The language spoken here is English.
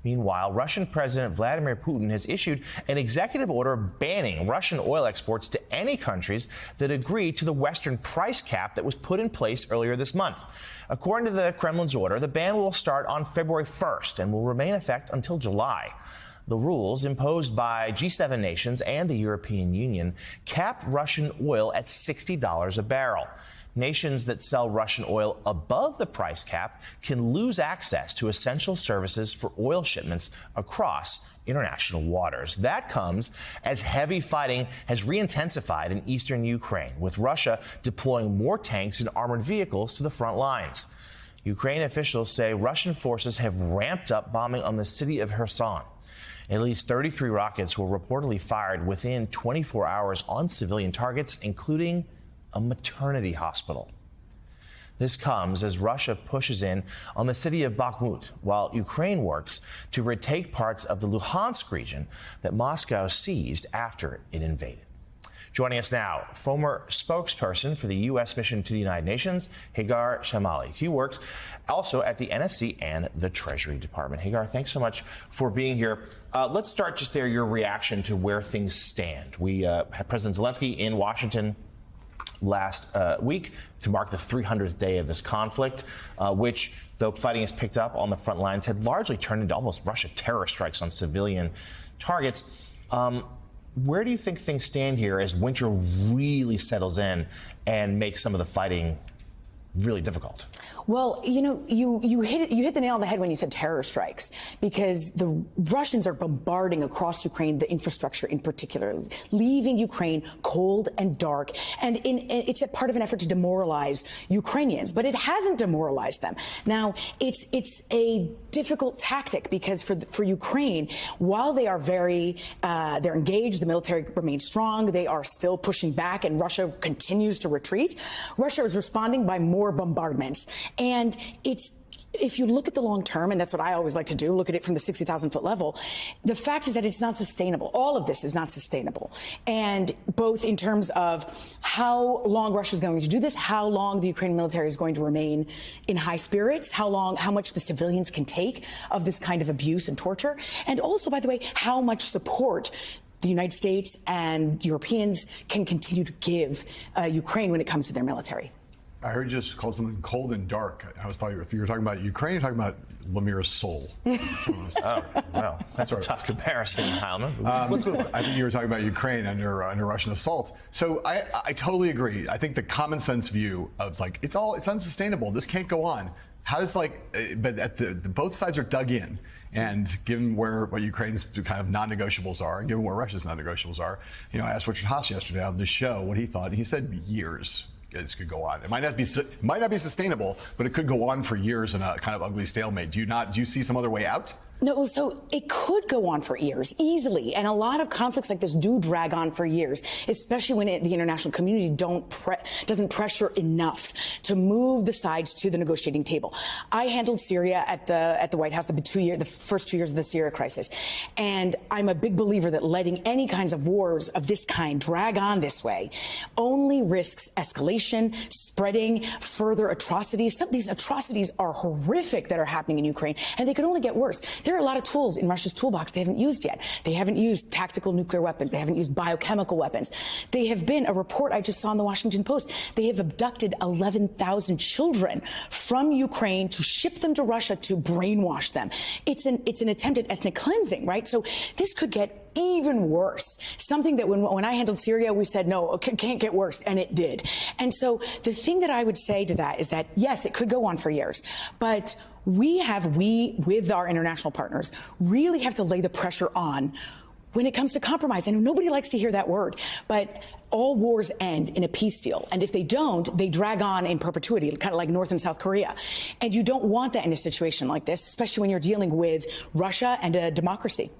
Meanwhile, Russian President Vladimir Putin has issued an executive order banning Russian oil exports to any countries that agree to the Western price cap that was put in place earlier this month. According to the Kremlin's order, the ban will start on February 1st and will remain in effect until July. The rules imposed by G7 nations and the European Union cap Russian oil at $60 a barrel. Nations that sell Russian oil above the price cap can lose access to essential services for oil shipments across international waters. That comes as heavy fighting has re-intensified in eastern Ukraine, with Russia deploying more tanks and armored vehicles to the front lines. Ukraine officials say Russian forces have ramped up bombing on the city of Kherson. At least 33 rockets were reportedly fired within 24 hours on civilian targets, including a maternity hospital. This comes as Russia pushes in on the city of Bakhmut, while Ukraine works to retake parts of the Luhansk region that Moscow seized after it invaded. Joining us now, former spokesperson for the U.S. mission to the United Nations, Hagar Chemali. He works also at the NSC and the Treasury Department. Hagar, thanks so much for being here. Let's start just there, your reaction to where things stand. We had President Zelensky in Washington last week to mark the 300th day of this conflict, which, though fighting has picked up on the front lines, had largely turned into almost Russia terror strikes on civilian targets. Where do you think things stand here as winter really settles in and makes some of the fighting really difficult? Well, you know, you hit the nail on the head when you said terror strikes, because the Russians are bombarding across Ukraine, the infrastructure in particular, leaving Ukraine cold and dark. And it's a part of an effort to demoralize Ukrainians, but it hasn't demoralized them. Now, it's a difficult tactic because for Ukraine, while they are they're engaged, the military remains strong, they are still pushing back, and Russia continues to retreat. Russia is responding by more bombardments. And if you look at the long term, and that's what I always like to do, look at it from the 60,000-foot level, the fact is that it's not sustainable. All of this is not sustainable. And both in terms of how long Russia is going to do this, how long the Ukrainian military is going to remain in high spirits, how much the civilians can take of this kind of abuse and torture, and also, by the way, how much support the United States and Europeans can continue to give Ukraine when it comes to their military. I heard you just call something cold and dark. I was thought if you were talking about Ukraine, you're talking about Lemir's soul. Oh, well, that's a tough comparison, Heilman. Let's move on. I think you were talking about Ukraine under Russian assault. So I totally agree. I think the common sense view of like it's unsustainable. This can't go on. How does but at both sides are dug in. And given what Ukraine's kind of non-negotiables are, and given where Russia's non-negotiables are, I asked Richard Haas yesterday on this show what he thought. He said years. This could go on. It might not be sustainable, but it could go on for years in a kind of ugly stalemate. Do you see some other way out? No, so it could go on for years, easily. And a lot of conflicts like this do drag on for years, especially when the international community doesn't pressure enough to move the sides to the negotiating table. I handled Syria at the White House the first 2 years of the Syria crisis. And I'm a big believer that letting any kinds of wars of this kind drag on this way only risks escalation, spreading further atrocities. Some of these atrocities are horrific that are happening in Ukraine, and they could only get worse. There are a lot of tools in Russia's toolbox they haven't used yet. They haven't used tactical nuclear weapons. They haven't used biochemical weapons. They have been, a report I just saw in the Washington Post, they have abducted 11,000 children from Ukraine to ship them to Russia to brainwash them. It's an attempt at ethnic cleansing, right? So this could get even worse. Something that when I handled Syria, we said, no, it can't get worse, and it did. And so the thing that I would say to that is that, yes, it could go on for years, but we, with our international partners, really have to lay the pressure on when it comes to compromise. And nobody likes to hear that word, but all wars end in a peace deal. And if they don't, they drag on in perpetuity, kind of like North and South Korea. And you don't want that in a situation like this, especially when you're dealing with Russia and a democracy.